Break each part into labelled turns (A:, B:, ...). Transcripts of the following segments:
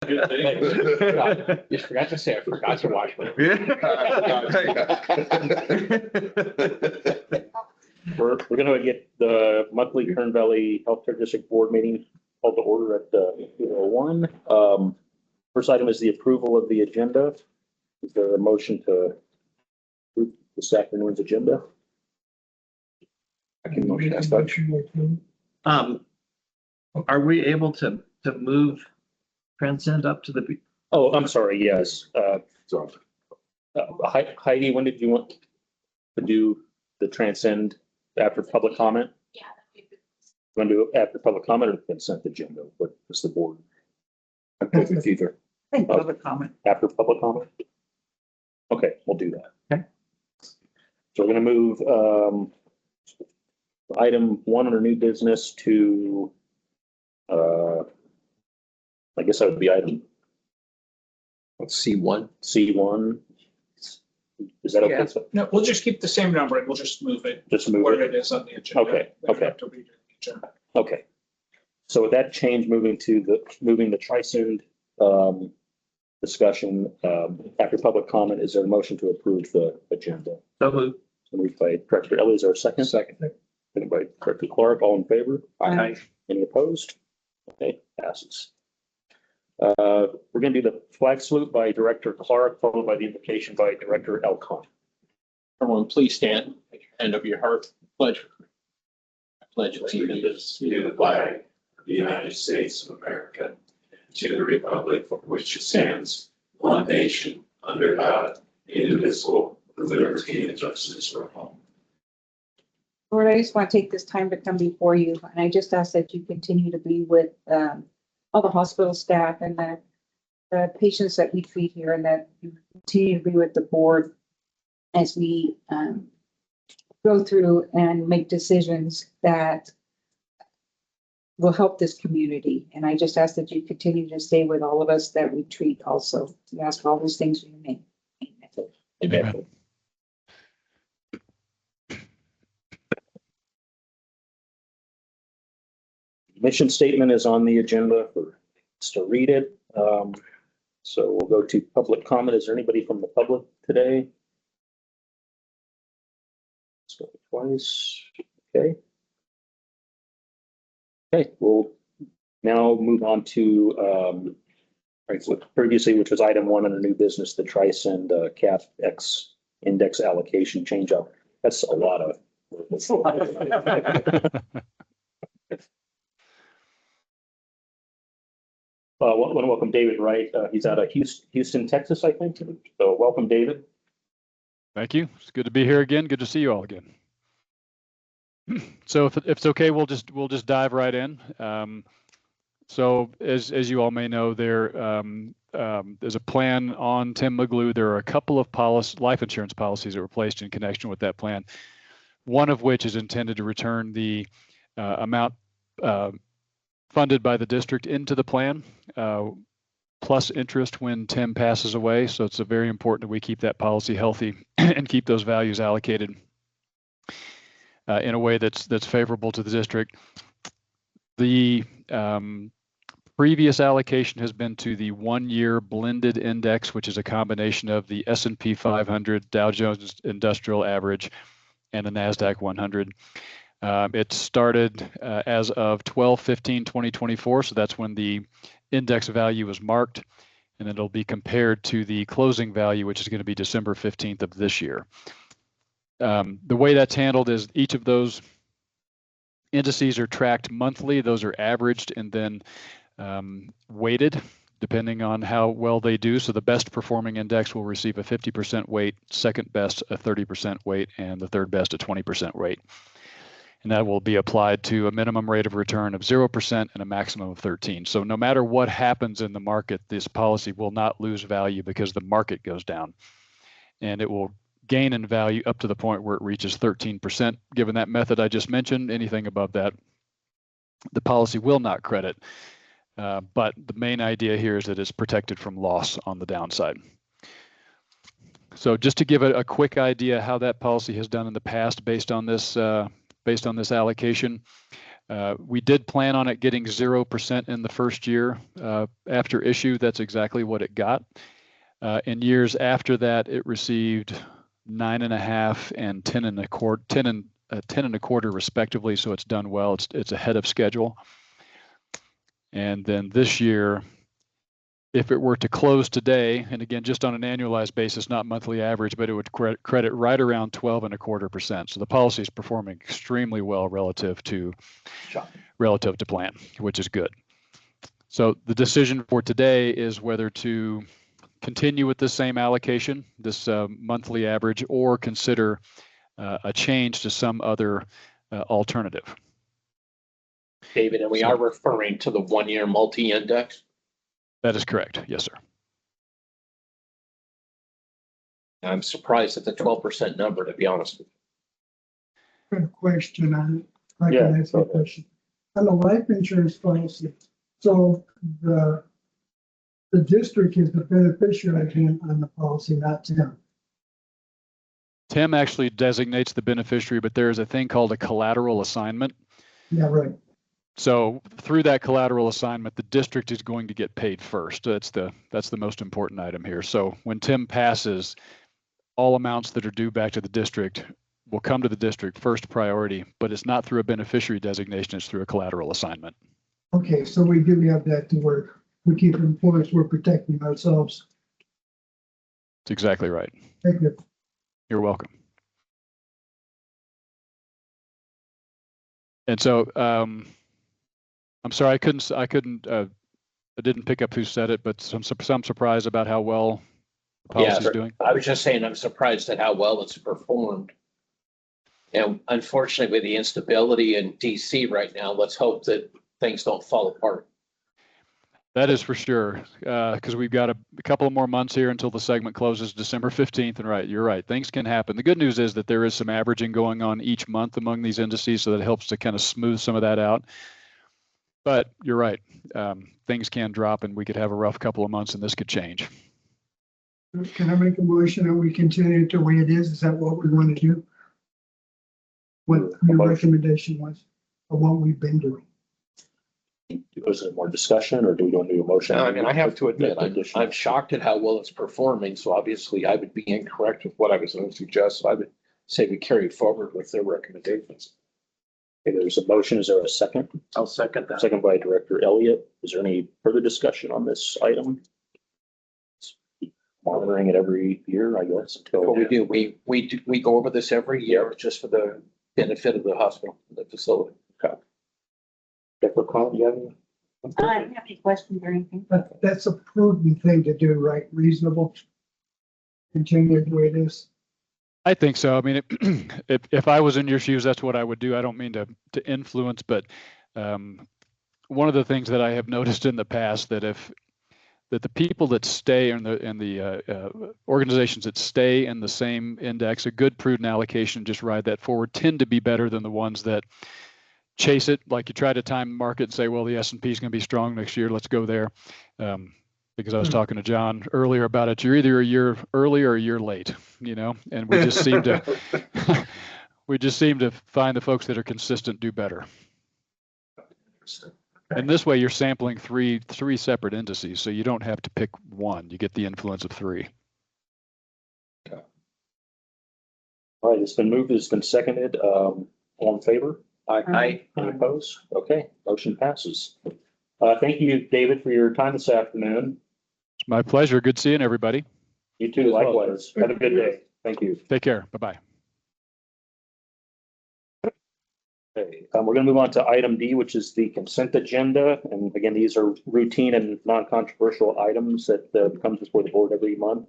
A: good thing.
B: Just forgot to say, I forgot to wash my.
C: We're gonna get the monthly Kern Valley Healthcare District Board meeting called to order at 2:01. First item is the approval of the agenda. Is there a motion to approve this afternoon's agenda?
B: I can motion that such.
D: Are we able to move Transcend up to the?
C: Oh, I'm sorry, yes.
B: Sorry.
C: Heidi, when did you want to do the Transcend after public comment?
E: Yeah.
C: Want to do it after public comment or consent agenda? What is the board? I'm good with either.
D: I think public comment.
C: After public comment? Okay, we'll do that.
D: Okay.
C: So we're gonna move item 1 under new business to I guess that would be item
B: C1.
C: C1. Is that okay?
D: Yeah.
A: No, we'll just keep the same number and we'll just move it
C: Just move
A: where
C: it.
A: it is on the agenda.
C: Okay,
A: We don't
C: okay.
A: have to read it on the agenda.
C: Okay. So with that change, moving the Transcend discussion after public comment, is there a motion to approve the agenda?
D: So moved.
C: Moved by Director Ellie, is there a second?
B: Second.
C: Second by Director Clark, all in favor?
B: Aye.
C: Any opposed? Okay, passes. We're gonna do the flag salute by Director Clark, followed by the invocation by Director Elcon.
B: Everyone, please stand. Take your hand over your heart. Pledge. I pledge
F: allegiance to the flag of the United States of America, to the republic for which it stands, one nation, under God, indivisible, with liberty and justice for all.
E: Lord, I just want to take this time to come before you, and I just ask that you continue to be with all the hospital staff and the patients that we treat here, and that you continue to be with the board as we go through and make decisions that will help this community. And I just ask that you continue to stay with all of us that we treat also. We ask all these things in your name. Amen.
C: Amen. Mission statement is on the agenda for us to read it. So we'll go to public comment. Is there anybody from the public today? Let's go twice. Okay. Okay, we'll now move on to previously, which was item 1 under new business, the Transcend CapEx index allocation change up. That's a lot of. I want to welcome David Wright. He's out of Houston, Texas, I think. So welcome, David.
G: Thank you. It's good to be here again. Good to see you all again. So if it's okay, we'll just dive right in. So as you all may know, there's a plan on Tim McGlue. There are a couple of life insurance policies that were placed in connection with that plan. One of which is intended to return the amount funded by the district into the plan, plus interest when Tim passes away. So it's very important that we keep that policy healthy and keep those values allocated in a way that's favorable to the district. The previous allocation has been to the 1-year blended index, which is a combination of the S&P 500, Dow Jones Industrial Average, and the NASDAQ 100. It started as of 12/15/2024, so that's when the index value was marked, and it'll be compared to the closing value, which is going to be December 15th of this year. The way that's handled is each of those indices are tracked monthly. Those are averaged and then weighted depending on how well they do. So the best performing index will receive a 50% weight, second best a 30% weight, and the third best a 20% weight. And that will be applied to a minimum rate of return of 0% and a maximum of 13%. So no matter what happens in the market, this policy will not lose value because the market goes down. And it will gain in value up to the point where it reaches 13%. Given that method I just mentioned, anything above that, the policy will not credit. But the main idea here is that it's protected from loss on the downside. So just to give a quick idea how that policy has done in the past based on this allocation, We did plan on it getting 0% in the first year. After issue, that's exactly what it got. In years after that, it received 9.5 and 10 and a quarter respectively. So it's done well. It's ahead of schedule. And then this year, if it were to close today, and again, just on an annualized basis, not monthly average, but it would credit right around 12.25%. So the policy is performing extremely well relative to plan, which is good. So the decision for today is whether to continue with the same allocation, this monthly average, or consider a change to some other alternative.
B: David, and we are referring to the 1-year multi-index.
G: That is correct. Yes, sir.
B: I'm surprised at the 12% number, to be honest with you.
H: Got a question on it. I
C: Yeah,
H: can ask
C: go
H: a
C: ahead.
H: question. On the life insurance policy, so the district is the beneficiary on the policy, not Tim.
G: Tim actually designates the beneficiary, but there is a thing called a collateral assignment.
H: Yeah, right.
G: So through that collateral assignment, the district is going to get paid first. That's the most important item here. So when Tim passes, all amounts that are due back to the district will come to the district first priority, but it's not through a beneficiary designation, it's through a collateral assignment.
H: Okay, so we do have that to work. We keep employees, we're protecting ourselves.
G: That's exactly right.
H: Thank you.
G: You're welcome. And so I'm sorry, I didn't pick up who said it, but some surprise about how well the policy is doing.
B: I was just saying, I'm surprised at how well it's performed. And unfortunately, with the instability in DC right now, let's hope that things don't fall apart.
G: That is for sure, because we've got a couple of more months here until the segment closes December 15th. And you're right, things can happen. The good news is that there is some averaging going on each month among these indices, so that helps to kind of smooth some of that out. But you're right, things can drop and we could have a rough couple of months and this could change.
H: Can I make a motion that we continue it the way it is? Is that what we want to do? What your recommendation was, or what we've been doing?
C: Is there more discussion or do we want to do a motion?
B: No, I mean, I have to admit, I'm shocked at how well it's performing. So obviously I would be incorrect with what I was going to suggest. So I would say we carry forward with their recommendations.
C: Okay, there's a motion. Is there a second?
D: I'll second that.
C: Second by Director Elliott. Is there any further discussion on this item? Monitoring it every year, I guess.
B: What we do, we go over this every year just for the benefit of the hospital, the facility.
C: Dr. Collin, do you have any?
E: I don't have any questions or anything.
H: But that's a prudent thing to do, right? Reasonable. Continue the way it is.
G: I think so. I mean, if I was in your shoes, that's what I would do. I don't mean to influence, but one of the things that I have noticed in the past that the people that stay in the organizations that stay in the same index, a good prudent allocation, just ride that forward, tend to be better than the ones that chase it. Like you try to time the market and say, well, the S&P is going to be strong next year, let's go there. Because I was talking to John earlier about it. You're either a year early or a year late, and we just seem to find the folks that are consistent do better. And this way you're sampling three separate indices, so you don't have to pick one. You get the influence of three.
C: All right, it's been moved, it's been seconded. All in favor?
B: Aye.
C: Any opposed? Okay, motion passes. Thank you, David, for your time this afternoon.
G: It's my pleasure. Good seeing everybody.
C: You too, likewise. Have a good day. Thank you.
G: Take care. Bye-bye.
C: Okay, we're going to move on to item D, which is the consent agenda. And again, these are routine and non-controversial items that comes before the board every month.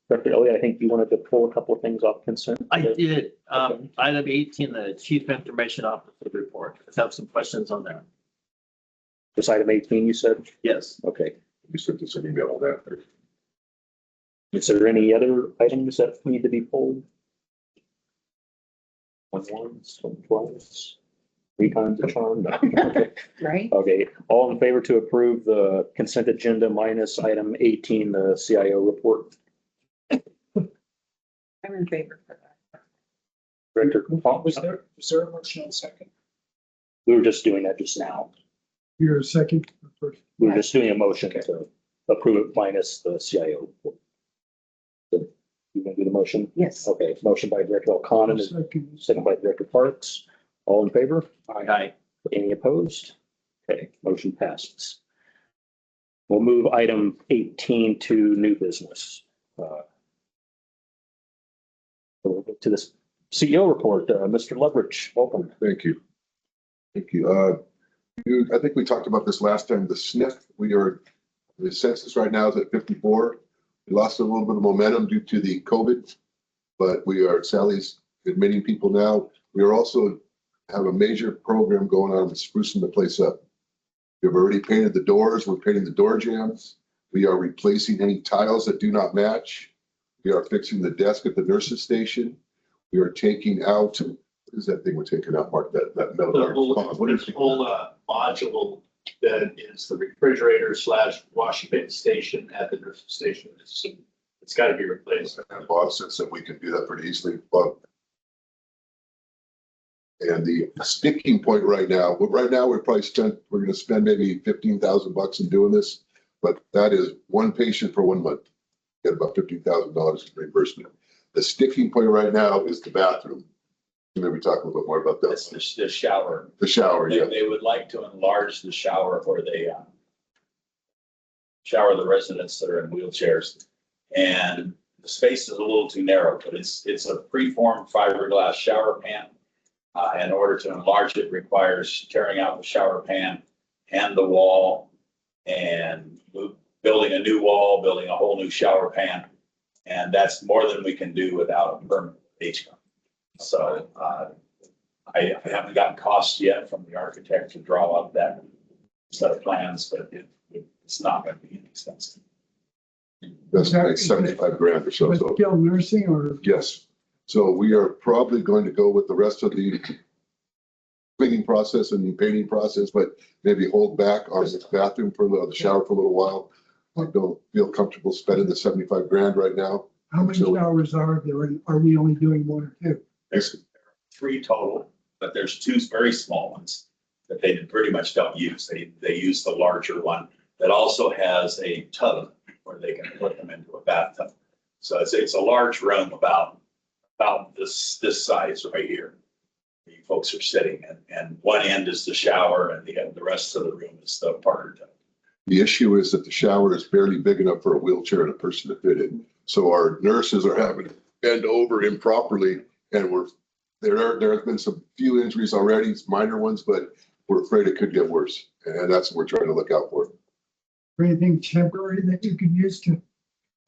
C: Dr. Elliott, I think you wanted to pull a couple of things off consent.
D: I did. Item 18, the Chief Information Officer report. Let's have some questions on that.
C: This item 18, you said?
D: Yes.
C: Okay.
F: You sent us an email on that.
C: Is there any other items that need to be pulled? Once, twice, 3 times the charm? No. Okay.
E: Right?
C: Okay, all in favor to approve the consent agenda minus item 18, the CIO report?
E: I'm in favor for that.
C: Director Kump,
A: Was there a motion and second?
C: We were just doing that just now.
H: You're a second. First.
C: We were just doing a motion to approve it minus the CIO report. So you gonna do the motion?
E: Yes.
C: Okay, motion by Director O'Connor,
H: Second.
C: second by Director Parks. All in favor?
D: Aye.
C: Any opposed? Okay, motion passes. We'll move item 18 to new business. We'll get to this CEO report. Mr. Leverage, welcome.
I: Thank you. Thank you. I think we talked about this last time, the SNF, the census right now is at 54. We lost a little bit of momentum due to the COVID, but Sally's admitting people now. We are also have a major program going on with sprucing the place up. We've already painted the doors. We're painting the door jambs. We are replacing any tiles that do not match. We are fixing the desk at the nurses station. We are taking out, what is that thing we're taking out, Mark, that metal? What is it?
A: Whole module that is the refrigerator / washing bin station at the nurse's station. It's got to be replaced.
I: And Bob says that we can do that pretty easily, Bob. And the sticking point right now, we're going to spend maybe $15,000 in doing this, but that is one patient for 1 month. Get about $15,000 in reimbursement. The sticking point right now is the bathroom. Maybe talk a little bit more about that.
J: It's the shower.
I: The shower, yeah.
J: They would like to enlarge the shower where they shower the residents that are in wheelchairs. And the space is a little too narrow, but it's a preformed fiberglass shower pan. In order to enlarge it requires tearing out the shower pan and the wall and building a new wall, building a whole new shower pan. And that's more than we can do without a permanent HVAC. So I haven't gotten costs yet from the architect to draw up that set of plans, but it's not going to be inexpensive.
I: That's like 75 grand or so.
H: But
I: So
H: skilled nursing or?
I: yes. So we are probably going to go with the rest of the cleaning process and the painting process, but maybe hold back on the bathroom the shower for a little while. I don't feel comfortable spending the 75 grand right now.
H: How many showers are there? And are we only doing one or two?
J: There's 3 total, but there's 2 very small ones that they pretty much don't use. They use the larger one that also has a tub where they can put them into a bathtub. So it's a large room about this size right here. You folks are sitting and one end is the shower and the rest of the room is the parlor tub.
I: The issue is that the shower is barely big enough for a wheelchair and a person to fit in. So our nurses are having to bend over improperly, and there have been some few injuries already, minor ones, but we're afraid it could get worse. And that's what we're trying to look out for.
H: Anything temporary that you can use to?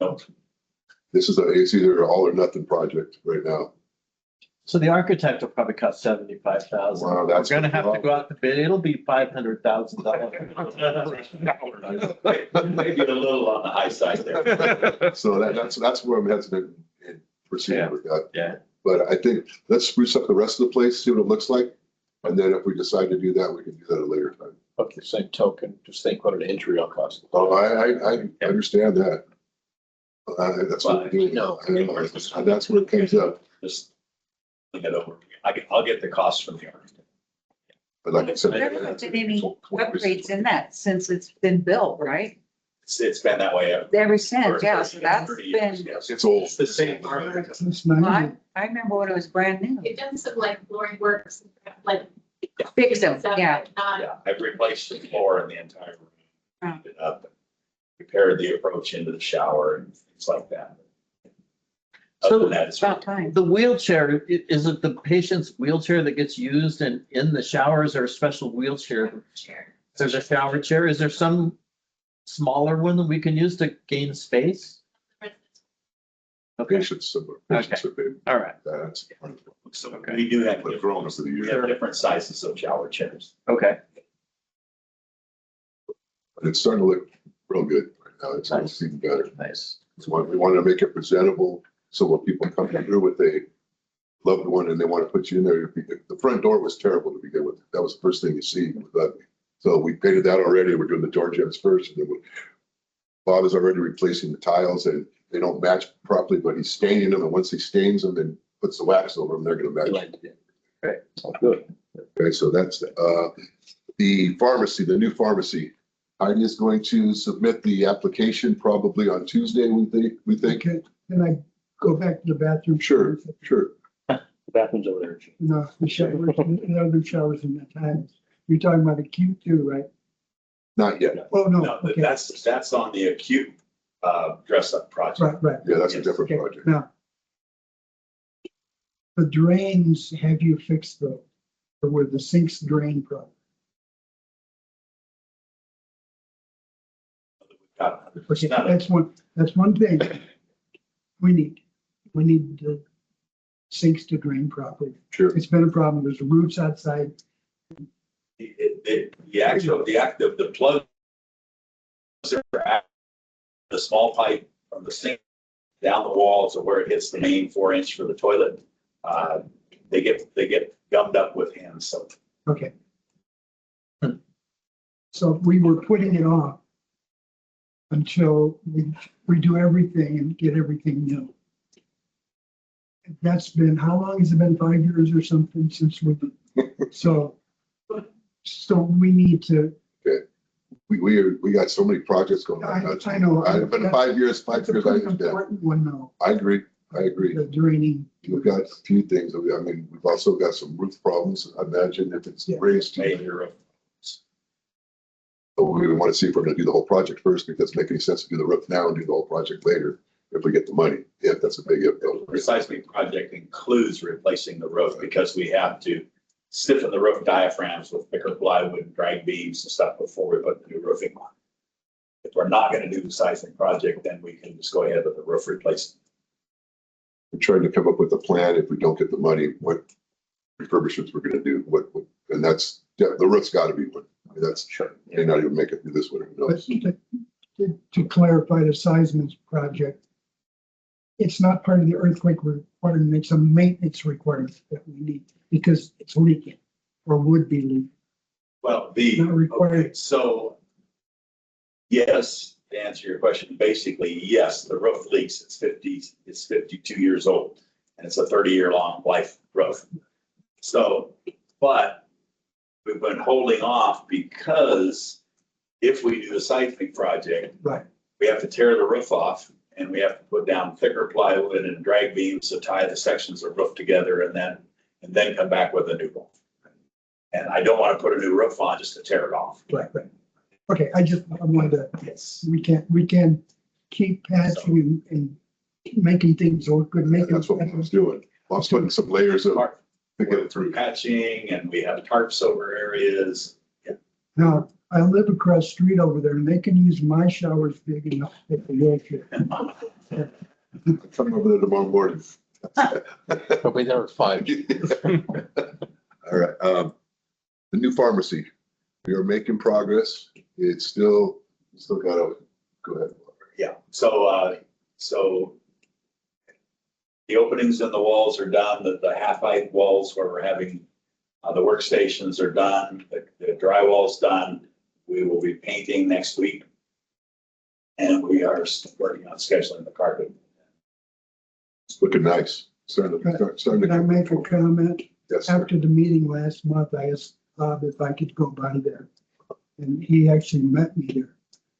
J: Nope.
I: This is it's either all or nothing project right now.
D: So the architect will probably cost 75,000.
I: Wow,
D: We're
I: that's
D: gonna have to go out to bid. It'll be $500,000.
J: Maybe a little on the high side there.
I: So that's where I'm hesitant in proceeding with that.
D: Yeah.
I: But I think let's spruce up the rest of the place, see what it looks like. And then if we decide to do that, we can do that at a later time.
B: Okay, same token, just think what an injury will cost.
I: Oh, I understand that. That's what we're doing.
J: No,
I: That's what comes up.
J: Just think it over. I'll get the costs from the architect.
I: But like I said.
E: There haven't been any upgrades in that since it's been built, right?
J: It's been that way
E: Ever since, yeah, so that's
J: 30
E: been,
J: years, yes.
I: It's old.
J: It's the same architect.
H: Since
E: I
H: 90.
E: remember when it was brand new.
K: They've done some like flooring works, like.
E: Fix them,
K: stuff,
E: yeah.
K: but Not,
J: Yeah, I've replaced the floor in the entire room.
E: Oh.
J: Cleaned it up, repaired the approach into the shower and things like that. Other than that,
E: It's
J: it's
E: about time.
D: The wheelchair, is it the patient's wheelchair that gets used in the showers or a special wheelchair?
K: chair.
D: There's a shower chair. Is there some smaller one that we can use to gain space? Okay,
I: Patients are big.
D: all right,
I: That's.
J: So
D: Okay.
J: we do have,
I: But grown up to the
J: we
I: year.
J: have different sizes of shower chairs.
D: okay.
I: But it's starting to look real good right now. It's even better.
D: Nice.
I: We wanted to make it presentable. So when people come through with a loved one and they want to put you in there, the front door was terrible to begin with. That was the first thing you see with that. So we painted that already. We're doing the door jambs first. And then Bob is already replacing the tiles and they don't match properly, but he's staining them. And once he stains them and puts the wax over them, they're going to match.
D: Great, good.
I: Okay, so that's, the pharmacy, the new pharmacy. Heidi is going to submit the application probably on Tuesday, we think.
H: Okay, can I go back to the bathroom?
I: Sure, sure.
C: The bathroom's over there.
H: No, the showers, the other showers in the time. You're talking about acute too, right?
I: Not yet.
H: Oh, no,
J: No,
H: okay,
J: that's on the acute, dress up project.
H: right.
I: Yeah, that's a
J: Yes.
I: different
H: Okay,
I: project.
H: now. The drains, have you fixed those? Or were the sinks drain problem?
J: Got it.
H: Okay, that's one thing. We need the sinks to drain properly.
I: Sure.
H: It's been a problem. There's roots outside.
J: The plugs are at the small pipe from the sink down the wall to where it hits the main 4-inch for the toilet. They get gummed up with hand soap.
H: Okay. So we were putting it off until we do everything and get everything new. That's been, how long has it been? 5 years or something since we, so we need to.
I: We got so many projects going on.
H: I know.
I: I've been 5 years,
H: That's a
I: I
H: pretty
I: understand.
H: important one though.
I: I agree.
H: The draining.
I: We've got a few things. I mean, we've also got some roof problems. I imagine if it's
H: Yeah.
I: raised too.
J: Major.
I: But we want to see if we're going to do the whole project first, because it doesn't make any sense to do the roof now and do the whole project later if we get the money. If that's a big if.
J: The seismic project includes replacing the roof because we have to stiffen the roof diaphragms with thicker plywood and drag beams and stuff before we put the new roofing on. If we're not going to do the seismic project, then we can just go ahead with the roof replacement.
I: We're trying to come up with a plan if we don't get the money, what refurbishments we're going to do, and that's, yeah, the roof's got to be one. I mean, that's, may not even make it through this winter.
H: But to clarify the seismic project, it's not part of the earthquake requirement, it's a maintenance requirement that we need because it's leaking or would be leaking.
J: Well,
H: Not required.
J: okay, so yes, to answer your question, basically, yes, the roof leaks. It's 52 years old and it's a 30-year long life roof. So, but we've been holding off because if we do the seismic project,
H: Right.
J: we have to tear the roof off and we have to put down thicker plywood and drag beams to tie the sections of roof together and then come back with a new roof. And I don't want to put a new roof on just to tear it off.
H: Right. Okay, I wanted to,
J: Yes.
H: we can't keep patching and making things look good, making.
I: That's what I was doing. I was putting some layers of to get it through.
J: Patching and we have tarps over areas.
H: Now, I live across the street over there and they can use my showers big enough if they wheelchair.
I: Come over there tomorrow morning.
B: I'll be there at 5.
I: All right, the new pharmacy, we are making progress. It's still gotta, go ahead.
J: Yeah, so the openings in the walls are done, the half-height walls where we're having, the workstations are done, the drywall's done. We will be painting next week. And we are working on scheduling the carpet.
I: It's looking nice. Starting
H: Can I
I: to.
H: make a comment?
I: Yes, sir.
H: After the meeting last month, I asked Bob if I could go by there. And he actually met me there.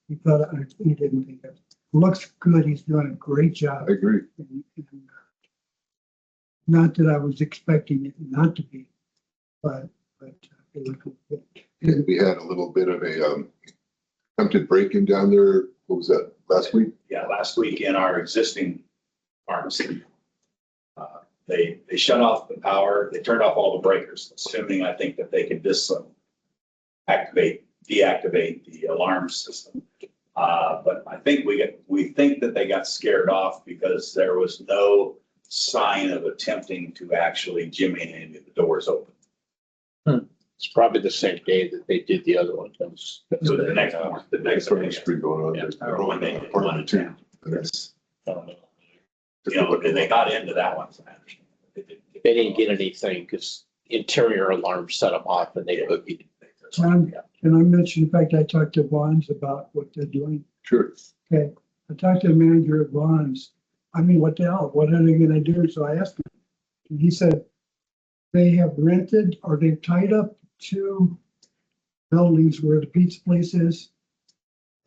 H: He thought, he didn't think it looks good. He's doing a great job.
I: I agree.
H: And, not that I was expecting it not to be, but it looked good.
I: And we had a little bit of a attempted break-in down there. What was that, last week?
J: Yeah, last week in our existing pharmacy. They shut off the power, they turned off all the breakers, assuming I think that they could deactivate the alarm system. But I think we think that they got scared off because there was no sign of attempting to actually jimmy in the doors open.
B: It's probably the same day that they did the other one.
J: So the next one, the next one.
I: Street going on.
J: Yeah,
I: there.
J: or when they did one in town. Yes.
I: Just
J: You know,
I: looking-
J: and they got into that one, so I understand.
B: They didn't get anything because interior alarm set them off and they boogied.
H: John, can I mention the fact I talked to Vaughn's about what they're doing?
I: Sure.
H: Okay, I talked to the manager at Vaughn's. I mean, what the hell? What are they gonna do? So I asked him. And he said, they have rented or they've tied up 2 buildings where the pizza place is.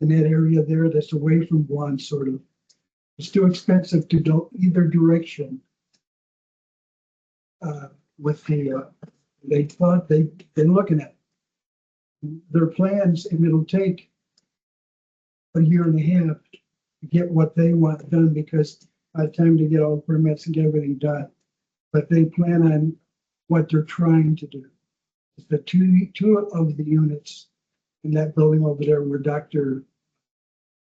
H: In that area there, that's away from one sort of. It's too expensive to go either direction. With the, they thought they've been looking at their plans, and it'll take a year and a half to get what they want done, because by the time to get all the permits and get everything done. But they plan on what they're trying to do. The two of the units in that building over there were the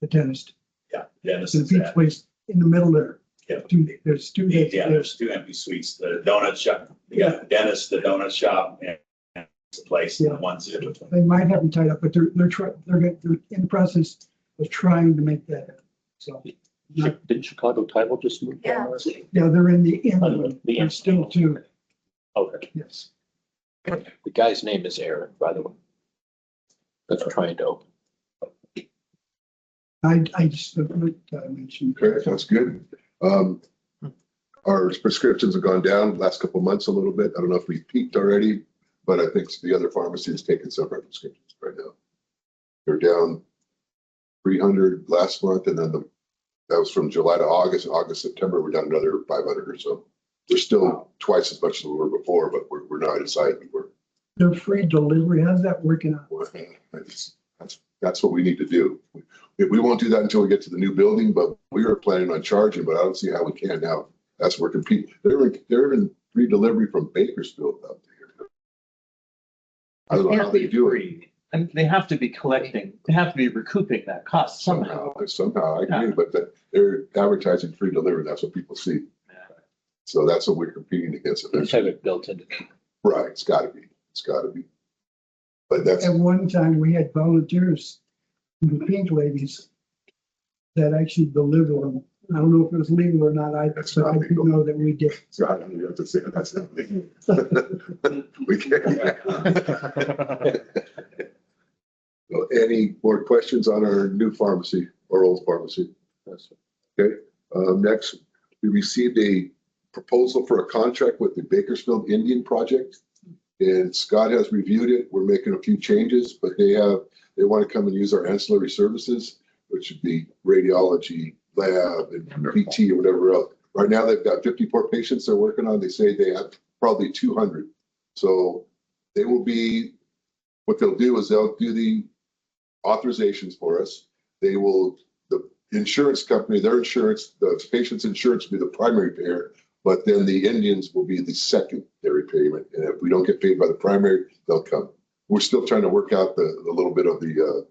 H: dentist,
J: Yeah, Dennis
H: the
J: is
H: pizza
J: that.
H: place in the middle there.
J: Yeah.
H: There's 2.
J: Yeah, there's 2 empty suites, the donut shop, you got the dentist, the donut shop, and the place, and one's in between.
H: They might have them tied up, but they're in the process of trying to make that happen. So,
C: Didn't Chicago Title just move down there?
H: yeah, they're in the
C: The
H: end. There's still 2,
C: Okay.
H: yes.
B: The guy's name is Aaron, by the way. That's trying to open.
H: I just mentioned.
I: Okay, that's good. Our prescriptions have gone down the last couple of months a little bit. I don't know if we've peaked already, but I think the other pharmacy has taken some of our prescriptions right now. They're down 300 last month, and then that was from July to August. August, September, we're down another 500 or so. They're still twice as much as we were before, but we're not as high as we were.
H: They're free delivery. How's that working out?
I: That's what we need to do. We won't do that until we get to the new building, but we were planning on charging, but I don't see how we can now. That's where compete. They're in free delivery from Bakersfield out there. I don't know how they do it.
D: And they have to be collecting, they have to be recouping that cost somehow.
I: Somehow, I agree, but they're advertising free delivery. That's what people see. So that's what we're competing against.
B: Let's have it built into.
I: Right, it's gotta be. But that's,
H: At one time, we had volunteers, the pink ladies, that actually delivered them. I don't know if it was legal or not. I do know that we did.
I: so I don't even have to say it. That's not me. We can't. So any more questions on our new pharmacy or old pharmacy? Okay, next, we received a proposal for a contract with the Bakersfield Indian Project. And Scott has reviewed it. We're making a few changes, but they want to come and use our ancillary services, which would be radiology, lab, and PT or whatever else. Right now, they've got 54 patients they're working on. They say they have probably 200. So they will be, what they'll do is they'll do the authorizations for us. They will, the insurance company, their insurance, the patient's insurance will be the primary payer, but then the Indians will be the secondary payment. And if we don't get paid by the primary, they'll come. We're still trying to work out the little bit of the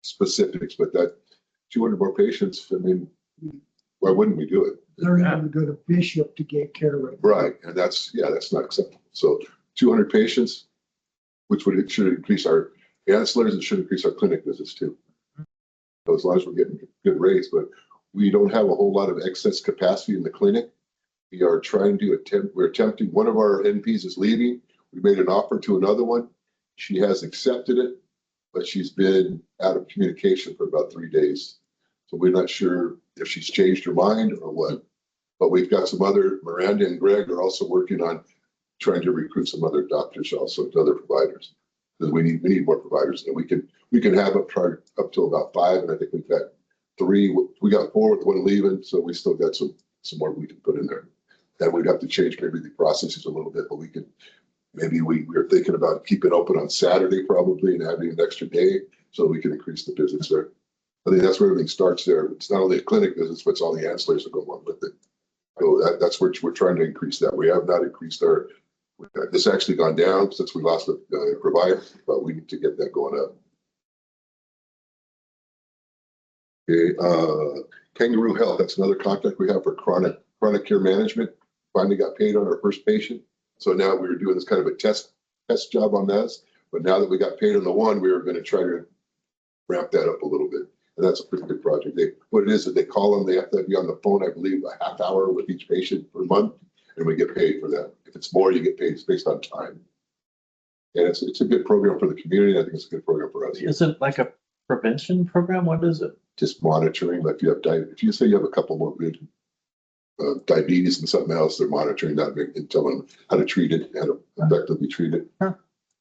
I: specifics, but that 200 more patients, I mean, why wouldn't we do it?
H: They're having to go to Bishop to get care of it.
I: Right, and that's not acceptable. So 200 patients, which should increase our ancillaries, and should increase our clinic visits too. So as long as we're getting good rates, but we don't have a whole lot of excess capacity in the clinic. We are trying to we're attempting, one of our NPs is leaving. We made an offer to another one. She has accepted it, but she's been out of communication for about 3 days. So we're not sure if she's changed her mind or what. But we've got some other, Miranda and Greg are also working on trying to recruit some other doctors also, to other providers. Because we need more providers, and we can have up to about 5, and I think we've got 3. We got 4 with one leaving, so we still got some more we can put in there. Then we'd have to change maybe the processes a little bit, but we could, maybe we're thinking about keeping open on Saturday probably and having an extra day so we can increase the visits there. I think that's where everything starts there. It's not only the clinic visits, but it's all the ancillaries that go along with it. So that's where we're trying to increase that. We have not increased our, this actually gone down since we lost the provider, but we need to get that going up. Okay, Kangaroo Health, that's another contract we have for chronic care management. Finally got paid on our first patient. So now we were doing this kind of a test job on this, but now that we got paid on the one, we were going to try to ramp that up a little bit. And that's a pretty good project. What it is that they call them, they have to be on the phone, I believe, a half hour with each patient per month, and we get paid for that. If it's more, you get paid. It's based on time. And it's a good program for the community. I think it's a good program for us.
D: Is it like a prevention program? What is it?
I: Just monitoring, like if you say you have a couple more good diabetes and something else. They're monitoring that and telling them how to treat it, how to effectively treat it.
D: Huh.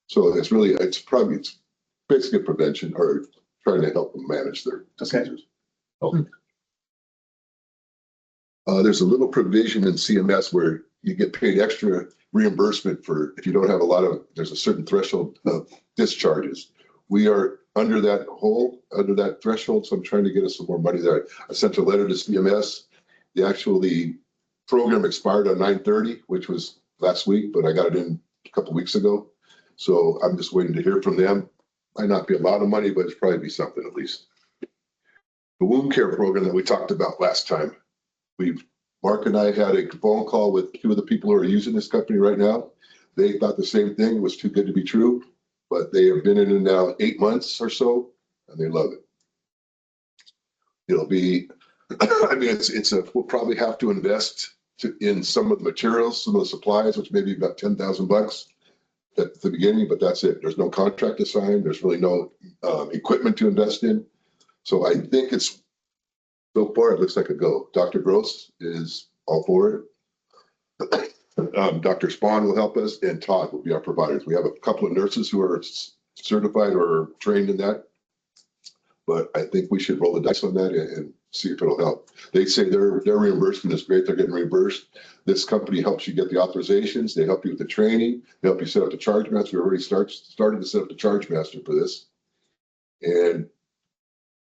I: So it's basically prevention or trying to help them manage their diseases.
D: Okay.
I: There's a little provision in CMS where you get paid extra reimbursement for if you don't have there's a certain threshold of discharges. We are under that threshold, so I'm trying to get us some more money there. I sent a letter to CMS. The program expired on 9/30, which was last week, but I got it in a couple weeks ago. So I'm just waiting to hear from them. Might not be a lot of money, but it's probably be something at least. The wound care program that we talked about last time. Mark and I had a phone call with two of the people who are using this company right now. They thought the same thing. It was too good to be true, but they have been in it now 8 months or so, and they love it. It'll be, I mean, we'll probably have to invest in some of the materials, some of the supplies, which may be about $10,000 at the beginning, but that's it. There's no contract to sign. There's really no equipment to invest in. So I think so far, it looks like a go. Dr. Gross is all for it. Dr. Spawn will help us, and Todd will be our providers. We have a couple of nurses who are certified or trained in that. But I think we should roll the dice on that and see if it'll help. They say their reimbursement is great. They're getting reimbursed. This company helps you get the authorizations. They help you with the training. They help you set up the charge master. We already started to set up the charge master for this. And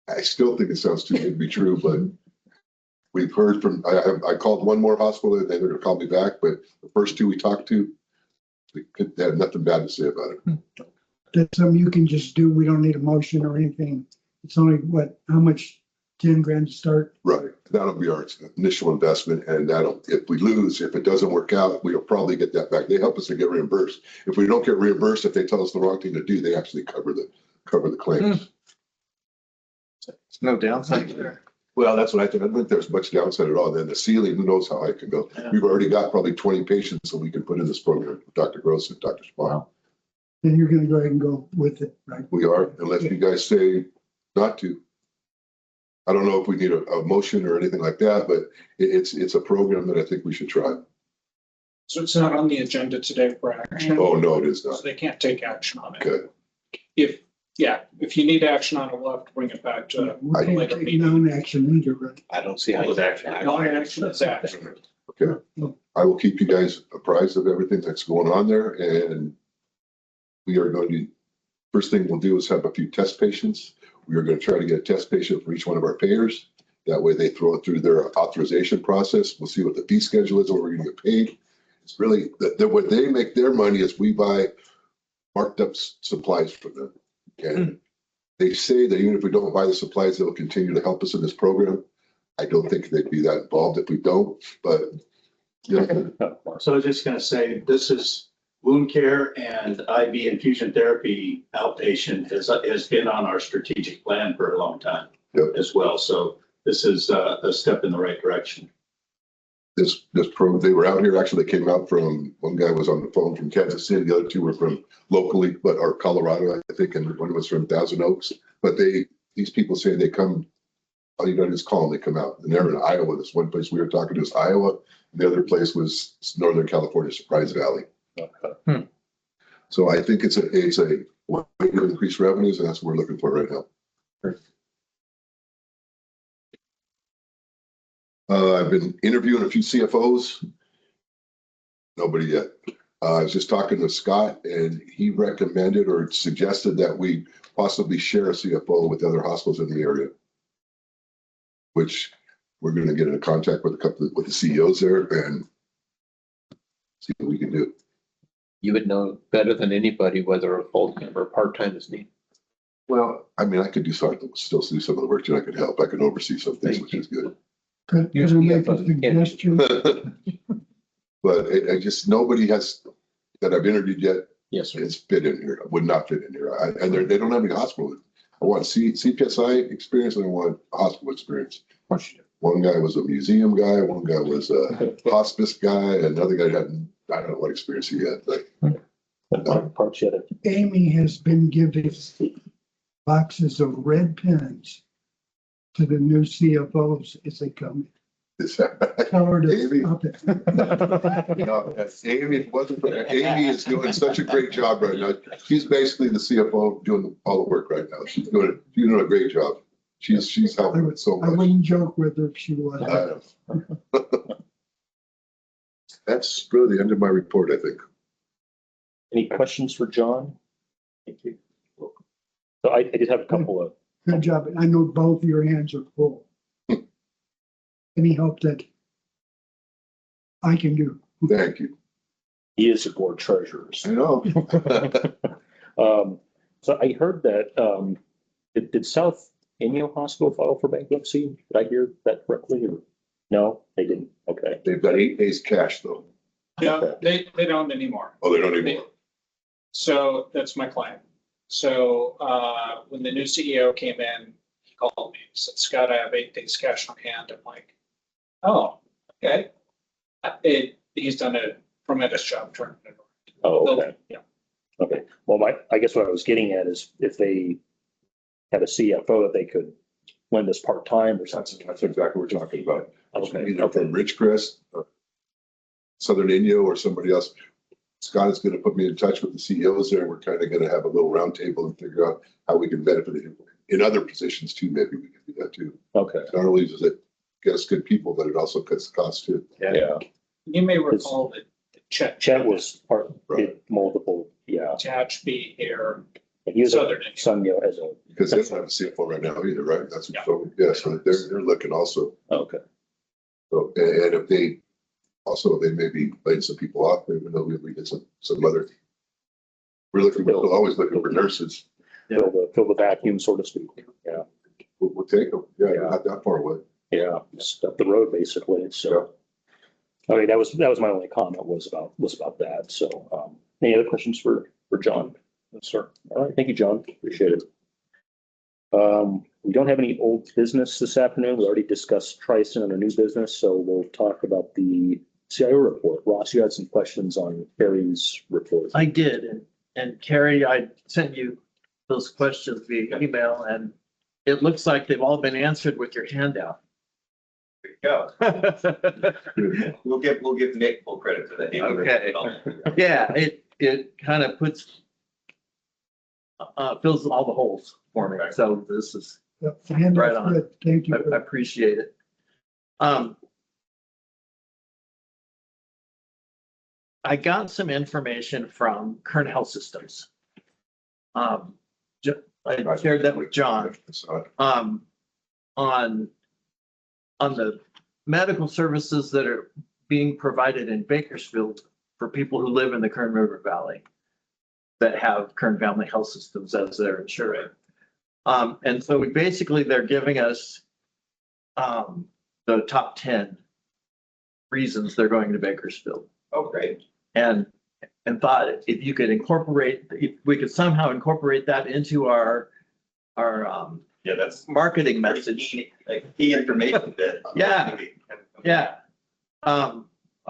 I: I still think it sounds too good to be true, but we've heard from, I called one more hospital and they're going to call me back, but the first two we talked to, they had nothing bad to say about it.
H: That's something you can just do. We don't need a motion or anything. It's only how much, 10 grand to start?
I: Right. That'll be our initial investment. And if we lose, if it doesn't work out, we'll probably get that back. They help us to get reimbursed. If we don't get reimbursed, if they tell us the wrong thing to do, they actually cover the claims.
D: There's no downside there.
I: Well, that's what I think. I don't think there's much downside at all. Then the ceiling, who knows how high it can go.
D: Yeah.
I: We've already got probably 20 patients that we can put in this program with Dr. Gross and Dr. Spawn.
D: Wow.
H: Then you're gonna go ahead and go with it, right?
I: We are, unless you guys say not to. I don't know if we need a motion or anything like that, but it's a program that I think we should try.
L: So it's not on the agenda today for action?
I: Oh, no, it is
L: So
I: not.
L: they can't take action on it.
I: Good.
L: If you need action on it, we'll have to bring it back to.
H: We can't take non-action either, right?
B: I don't see how.
J: It was action.
L: No action is action.
I: Okay. I will keep you guys apprised of everything that's going on there, and we are going to, first thing we'll do is have a few test patients. We are going to try to get a test patient for each one of our payers. That way they throw it through their authorization process. We'll see what the fee schedule is, what we're going to get paid. It's really, what they make their money is we buy marked up supplies from them. And they say that even if we don't buy the supplies, they'll continue to help us in this program. I don't think they'd be that involved if we don't, but yeah.
A: So I was just gonna say, this is wound care and IV infusion therapy outpatient has been on our strategic plan for a long time
I: Yep.
A: as well. So this is a step in the right direction.
I: This program, they were out here, actually, they came out from, one guy was on the phone from Kansas City, the other two were from locally, or Colorado, I think, and one was from Thousand Oaks. But these people say they come, all you gotta just call them, they come out. And they're in Iowa. This one place we were talking to is Iowa. And the other place was Northern California, Surprise Valley. So I think it's a way to increase revenues, and that's what we're looking for right now. I've been interviewing a few CFOs. Nobody yet. I was just talking to Scott, and he recommended or suggested that we possibly share a CFO with other hospitals in the area, which we're going to get into contact with with the CEOs there and see what we can do.
B: You would know better than anybody whether a full-time or part-time is needed.
I: Well, I mean, I could do something, still do some of the work too. I could help. I could oversee some things, which is good.
H: Could I make a suggestion?
I: But I just, nobody has, that I've interviewed yet,
B: Yes, sir.
I: has fit in here, would not fit in here. And they don't have any hospital. I want CPSI experience and I want hospital experience. One guy was a museum guy, one guy was a hospice guy, another guy had, I don't know what experience he had, but
C: Parts yet.
H: Amy has been giving boxes of red pens to the new CFOs as they come Tell her to
I: Amy.
H: stop it.
I: No, Amy, it wasn't, Amy is doing such a great job right now. She's basically the CFO doing all the work right now. She's doing a great job. She's helping with so
H: I
I: much.
H: wouldn't joke with her if she was.
I: That's really the end of my report, I think.
C: Any questions for John? Thank you. So I just have a couple of,
H: Good job. I know both your hands are full. Any help that I can do.
I: Thank you.
C: he is a board treasurer.
I: I know.
C: So I heard that, did South Inyo Hospital file for bankruptcy? Did I hear that correctly? Or no, they didn't. Okay.
I: They've got 8 days cash though.
L: No, they don't anymore.
I: Oh, they don't anymore.
L: So that's my client. So when the new CEO came in, he called me, and said, Scott, I have 8 days cash on hand. I'm like, oh, okay. He's done a tremendous job turning it around.
C: Oh, okay.
L: Yeah.
C: Okay. Well, I guess what I was getting at is if they had a CFO that they could lend us part-time or something.
I: That's exactly what we're talking about.
C: Okay.
I: Either from Ridgecrest, Southern Inyo, or somebody else. Scott is going to put me in touch with the CEOs there. We're kind of going to have a little roundtable and figure out how we can benefit him in other positions too. Maybe we can do that too.
C: Okay.
I: Not only does it get us good people, but it also cuts the cost too.
C: Yeah.
L: You may recall that
C: Chet was part,
I: Right.
C: did multiple, yeah.
L: Attach B here.
C: And he was a
L: Southern Inyo.
C: son, you know, as a,
I: Because they don't have a CFO right now either, right? That's
L: Yeah.
I: so, yeah, so they're looking also.
C: okay.
I: So, and if they, also, they may be laying some people off, even though we get some other. We're always looking for nurses.
C: Fill the vacuum, so to speak. Yeah.
I: We'll take them. Yeah,
C: Yeah.
I: not that far away.
C: Yeah. Just up the road, basically. So. I mean, that was my only comment was about that. So, any other questions for John? Yes, sir. All right. Thank you, John. Appreciate it. We don't have any old business this afternoon. We already discussed Trison and a new business, so we'll talk about the CIO report. Ross, you had some questions on Carrie's report.
D: I did, and Carrie, I sent you those questions via email, and it looks like they've all been answered with your handout.
M: Go. We'll give Nick full credit for that.
D: Okay. Yeah, it kind of puts, fills all the holes for me, so this is,
H: Yep, the hand
D: Right
H: is
D: on.
H: good. Thank you.
D: I appreciate it. I got some information from Kern Health Systems. I shared that with John. On the medical services that are being provided in Bakersfield for people who live in the Kern River Valley that have Kern Family Health Systems as their insurer. And so they're giving us the top 10 reasons they're going to Bakersfield.
M: Oh, great.
D: And thought if you could if we could somehow incorporate that into our
M: Yeah, that's
D: marketing message.
M: like key information that.
D: Yeah. Yeah. I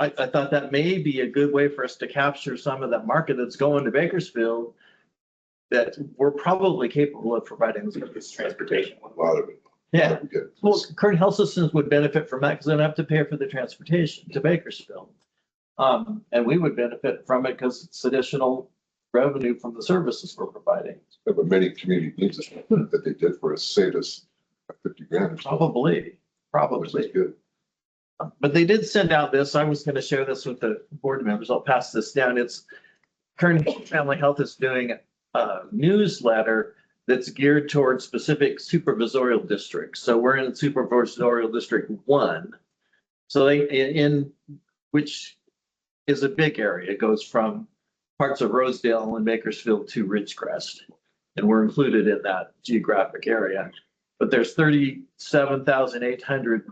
D: thought that may be a good way for us to capture some of that market that's going to Bakersfield that we're probably capable of providing this transportation.
I: A lot of it.
D: Yeah. Well, Kern Health Systems would benefit from that because they don't have to pay for the transportation to Bakersfield. And we would benefit from it because it's additional revenue from the services we're providing.
I: But many community needs that they did for us, saved us 50 grand. Or so.
D: Probably.
I: Which is good.
D: But they did send out this. I was going to share this with the board members. I'll pass this down. It's Kern Family Health is doing a newsletter that's geared towards specific supervisorial districts. So we're in supervisorial district 1. So which is a big area. It goes from parts of Rosedale and Bakersfield to Ridgecrest. And we're included in that geographic area. But there's 37,800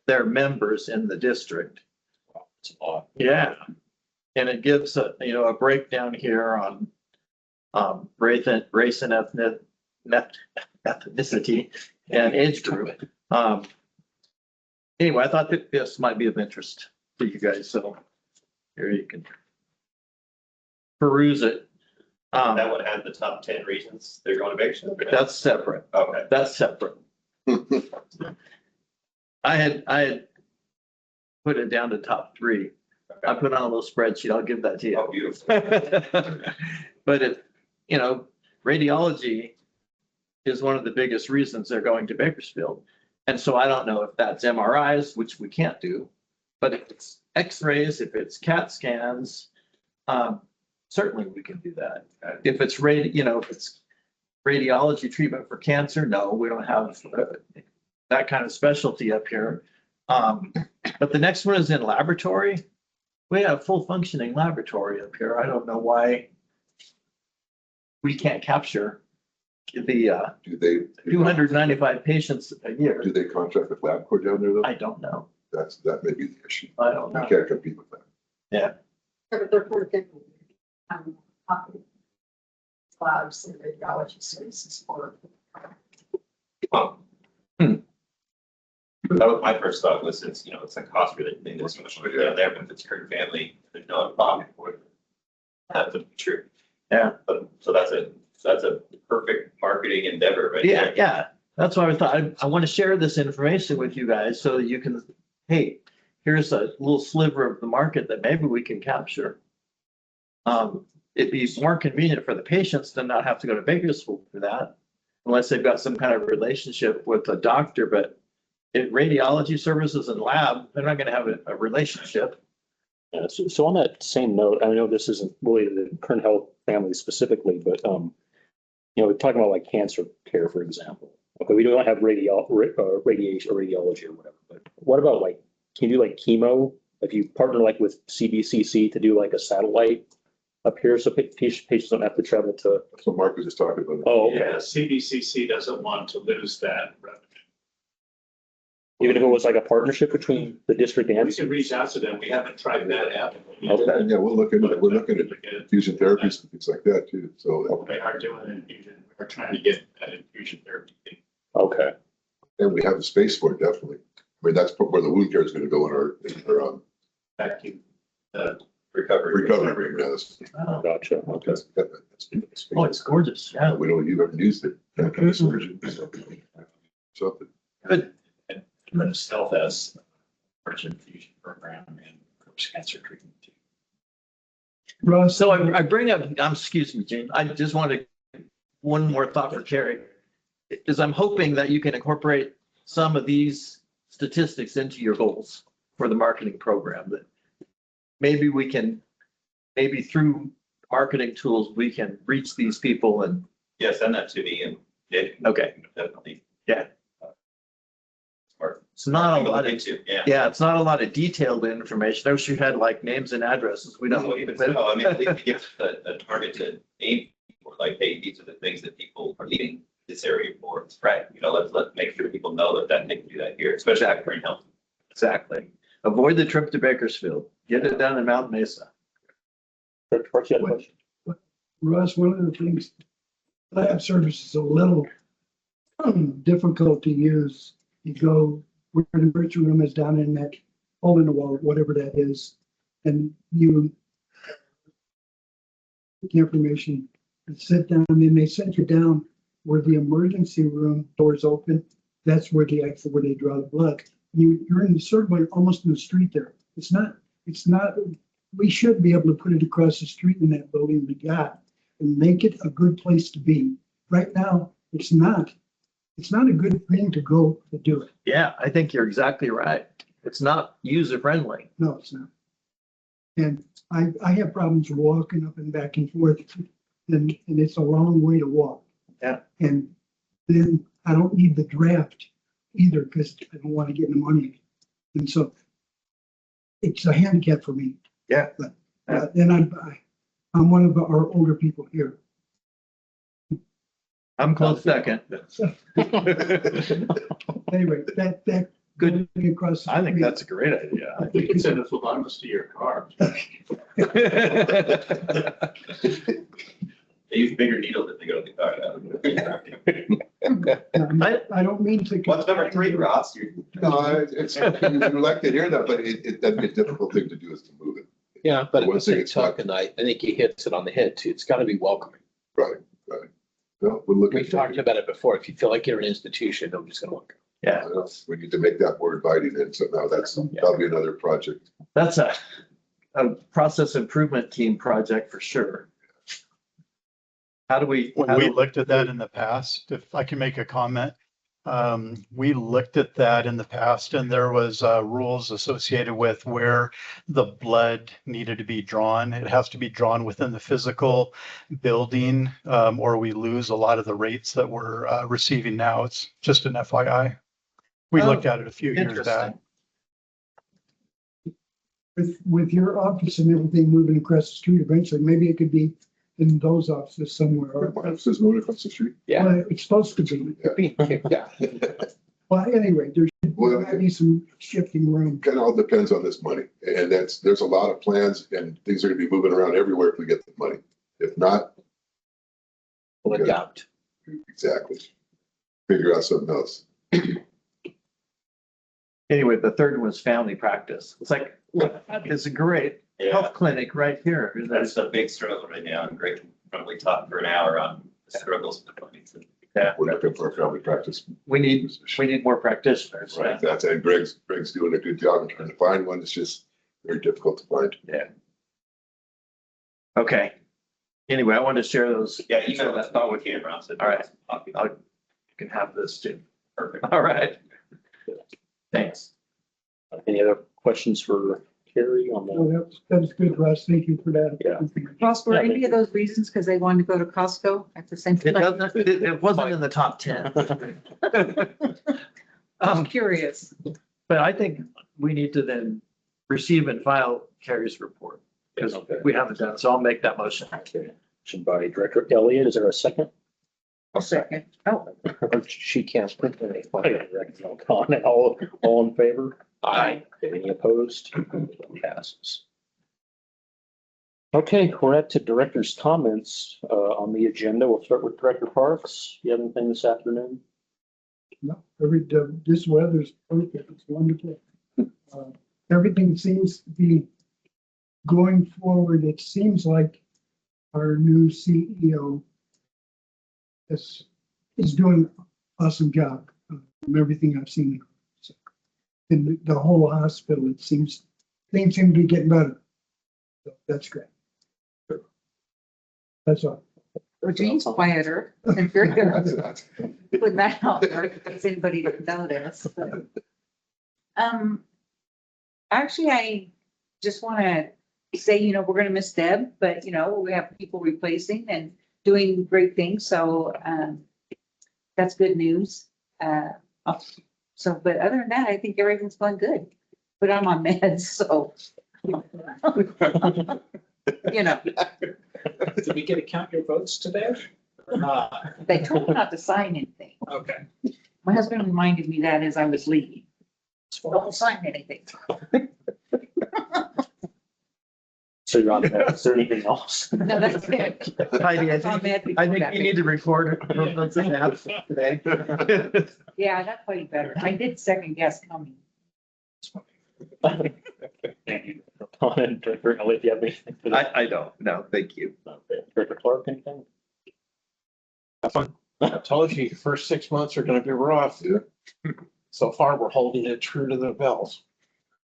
D: their members in the district.
C: It's a lot.
D: Yeah. And it gives a breakdown here on race and ethnicity and age group. Anyway, I thought that this might be of interest to you guys, so here you can peruse it.
M: That would have the top 10 reasons they're going to Bakersfield.
D: That's separate.
M: Okay.
D: That's separate. I had put it down to top 3. I put on a little spreadsheet. I'll give that to you.
M: Oh, beautiful.
D: But radiology is one of the biggest reasons they're going to Bakersfield. And so I don't know if that's MRIs, which we can't do, but if it's X-rays, if it's CAT scans, certainly we can do that. If it's if it's radiology treatment for cancer, no, we don't have that kind of specialty up here. But the next one is in laboratory. We have full functioning laboratory up here. I don't know why we can't capture the
I: Do they?
D: 295 patients a year.
I: Do they contract with LabCorp down there though?
D: I don't know.
I: That may be the issue.
D: I don't
I: We
D: know.
I: can't compete with that.
K: But they're working, labs and radiology services for.
M: That was my first thought was it's, it's a cost related thing. There's so much money down there, but if it's Kern family, there's no pocket for it. That would be true.
D: Yeah.
M: But, so that's a perfect marketing endeavor, right?
D: Yeah,
M: there.
D: yeah. That's why I thought I want to share this information with you guys so that you can, hey, here's a little sliver of the market that maybe we can capture. It'd be more convenient for the patients to not have to go to Bakersfield for that, unless they've got some kind of relationship with a doctor. But in radiology services and lab, they're not going to have a relationship.
C: Yeah, so on that same note, I know this isn't really the Kern Health family specifically, but, we're talking about like cancer care, for example. Okay, we don't have radiation or radiology or whatever, but what about like, can you do like chemo? If you partner like with CBCC to do like a satellite up here, so patients don't have to travel to.
I: That's what Mark was just talking about.
C: Oh, okay.
A: Yeah, CBCC doesn't want to lose that revenue.
C: Even if it was like a partnership between the district and.
A: We can reach out to them. We haven't tried that out.
C: Okay.
I: Yeah, we'll look into it. We're looking at infusion therapies and things like that too. So,
A: They are doing infusion. We're trying to get that infusion therapy thing.
C: Okay.
I: and we have the space for it, definitely. I mean, that's where the wound care is gonna go in our
A: Vacuum.
M: Recovery.
I: yes.
D: Oh,
C: Gotcha. Okay.
I: That's-
D: oh, it's gorgeous. Yeah.
I: We don't, you've ever used it. Surgeon, something.
D: Good.
A: And Stealth has large infusion program and cancer treatment too.
H: Russ,
D: So I bring up, excuse me, Gene, I just wanted one more thought for Carrie. Is I'm hoping that you can incorporate some of these statistics into your goals for the marketing program, that maybe we can, maybe through marketing tools, we can reach these people and,
M: Yeah, send that to me and it.
D: Okay.
M: Definitely.
D: Yeah.
M: Smart.
D: it's not a
M: Thing to
D: lot
M: look
D: of,
M: into, yeah.
D: yeah, it's not a lot of detailed information. I wish you had like names and addresses. We don't.
M: No, even so, I mean, at least give a target to aim for, like, hey, these are the things that people are leaving this area for.
D: Right.
M: Let's make sure people know that they can do that here, especially at Kern Health.
D: Exactly. Avoid the trip to Bakersfield. Get it done in Mount Mesa.
C: Parks, you had a question?
H: Russ, one of the things, lab service is a little difficult to use. You go where the emergency room is down in that hole in the wall, whatever that is, and you get the information and sit down, and then they send you down where the emergency room doors open. That's where where they draw the blood. You're in the circle, almost in the street there. It's not, we should be able to put it across the street in that building we got and make it a good place to be. Right now, it's not a good thing to go to do it.
D: Yeah, I think you're exactly right. It's not user friendly.
H: No, it's not. And I have problems walking up and back and forth, and it's a long way to walk.
D: Yeah.
H: And then I don't need the draft either, because I don't want to get pneumonia. And so it's a handicap for me.
D: Yeah.
H: But then I'm one of our older people here.
D: I'm close second.
H: Anyway, that
D: Good.
H: going across. the
D: I think
H: street.
D: that's a great idea.
A: You can send a phlebotomist to your car.
M: They use bigger needles if they go to the car.
H: I don't mean to.
M: What's number 3, Ross?
I: No, it's, you like to hear that, but that'd be a difficult thing to do is to move it.
B: Yeah, but at
I: One
B: the
I: thing
B: same
I: it's not-
B: token, I think he hits it on the head too. It's got to be welcoming.
I: Right. No, we'll look
B: We've
I: at
B: talked
I: that.
B: about it before. If you feel like you're an institution, nobody's going to want to go.
D: Yeah,
I: We need to make that more inviting and so now that'll be another project.
D: that's a process improvement team project for sure. How do we?
N: When we looked at that in the past, if I can make a comment, we looked at that in the past and there was rules associated with where the blood needed to be drawn. It has to be drawn within the physical building, or we lose a lot of the rates that we're receiving now. It's just an FYI. We looked at it a few years back.
H: With your office and everything moving across the street, eventually, maybe it could be in those offices somewhere.
I: My office is moving across the street.
B: Yeah.
H: Well, it's supposed to be.
B: Yeah.
H: Well, anyway, there
I: Well,
H: might be some shifting room.
I: kind of all depends on this money. And there's a lot of plans and things are gonna be moving around everywhere if we get the money. If not,
B: We'll adapt.
I: exactly. Figure out something else.
D: Anyway, the third one was family practice. It's like, look, it's a great health clinic right here.
M: That's a big struggle right now, and Greg can probably talk for an hour on the struggles with money.
D: Yeah,
I: We're looking for a family practice.
D: we need more practitioners.
I: Right, that's, and Greg's doing a good job in trying to find one. It's just very difficult to find.
D: Okay. Anyway, I wanted to share those.
M: Yeah, email that thought with you, Ron.
D: All right. You can have this too.
M: Perfect.
D: All right. Thanks.
C: Any other questions for Carrie on
H: Oh,
C: that?
H: that was good, Russ. Thank you for that.
C: Yeah.
E: Ross, were any of those reasons because they wanted to go to Costco at the same
D: It
E: time?
D: doesn't, it wasn't in the top 10.
E: I'm curious.
D: But I think we need to then receive and file Carrie's report because we haven't done, so I'll make that motion.
C: Okay. Motion by Director Elliott. Is there a second?
E: I'll second. Oh,
B: She can't print anything.
C: All in favor?
B: Aye.
C: Any opposed? Passes. Okay, we're at to director's comments on the agenda. We'll start with Director Parks. You have anything this afternoon?
H: No, this weather's perfect. It's wonderful. Everything seems to be going forward. It seems like our new CEO is doing an awesome job from everything I've seen. In the whole hospital, it seems things seem to be getting better. So that's great. That's all.
E: Gene's quieter and very good. Put that out there if anybody didn't notice. But, actually, I just want to say, we're going to miss Deb, but, we have people replacing and doing great things. So that's good news. But other than that, I think everything's going good. But I'm on meds, so.
L: Did we get to count your votes today? Or not?
E: They told me not to sign anything.
L: Okay.
E: My husband reminded me that as I was leaving. Don't sign anything.
C: So you're on that. Is there anything else?
E: No, that's it.
D: Heidi, I
E: I'm on
D: think
E: med before that.
D: you need to record it today.
E: Yeah, that's probably better. I did second guess coming.
C: Thank you. Director Elliott, do you have anything? for that?
D: I don't, no, thank you.
C: Okay. Director Clark, anything?
B: I told you, your first 6 months are gonna be rough.
I: Yeah.
B: So far, we're holding it true to the bells.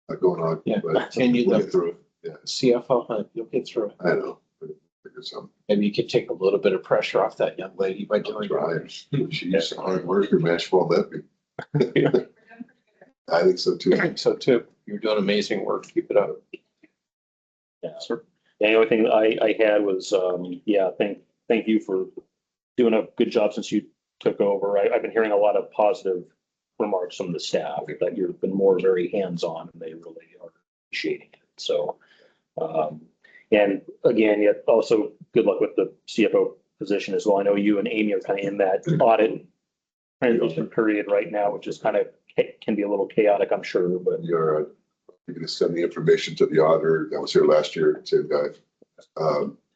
I: Not going on.
B: Yeah,
I: But
B: continue
I: we'll
B: the
I: get through it. Yeah,
B: CFO hunt, you'll get through it.
I: I know. Figure something.
B: Maybe you could take a little bit of pressure off that young lady by doing
I: Try
B: it.
I: it. She's a hard worker, man. She won't let me. I think so too.
B: So too, you're doing amazing work. Keep it up.
C: Yeah, sir. The only thing I had was, thank you for doing a good job since you took over. I've been hearing a lot of positive remarks from the staff that you've been very hands-on and they really are appreciating it. So, and again, yet also good luck with the CFO position as well. I know you and Amy are kind of in that audit transition period right now, which is can be a little chaotic, I'm sure, but
I: You're going to send the information to the auditor that was here last year, same guy,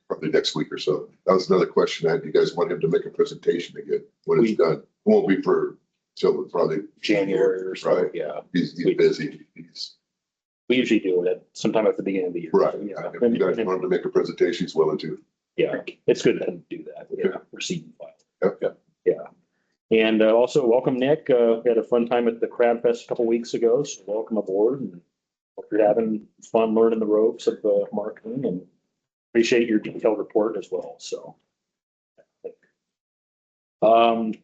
I: probably next week or so. That was another question I had. You guys want him to make a presentation again when it's done? Won't be for till probably
C: January or so.
I: Right.
C: Yeah.
I: He's busy.
C: We usually do it sometime at the beginning of the year.
I: Right.
C: So, yeah.
I: If you guys want him to make a presentation, he's willing to.
C: Yeah, it's good to do that. Yeah, receive and file.
I: Yep.
C: Yeah. And also welcome Nick. We had a fun time at the Crab Fest a couple weeks ago, so welcome aboard and hope you're having fun learning the ropes of marketing and appreciate your detailed report as well. So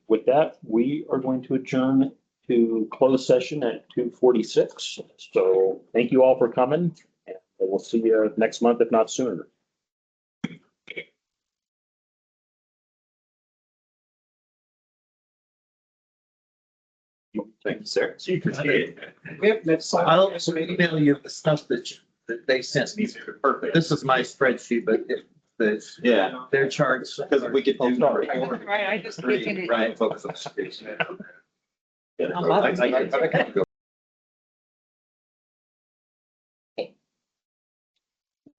C: with that, we are going to adjourn to closed session at 2:46. So thank you all for coming and we'll see you next month, if not sooner.
M: Thank you, sir.
L: Yep, that's.
D: I'll email you the stuff that they sent me.
M: Perfect.
D: This is my spreadsheet, but
M: Yeah,
D: their charts.
M: because we could do.
E: Right, I just taken it.
M: Right, focus on the.
E: I'm up.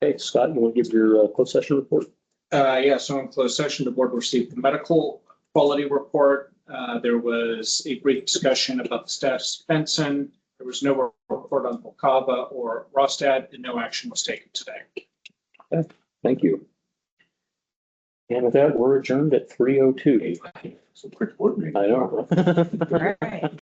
C: Okay, Scott, you want to give your closed session report?
L: Yeah, so in closed session, the board received the medical quality report. There was a brief discussion about the status of Benson. There was no report on Volkava or Rostad, and no action was taken today.
C: Thank you. And with that, we're adjourned at 3:02.
I: Some quick board meeting.
C: I know.
E: All right.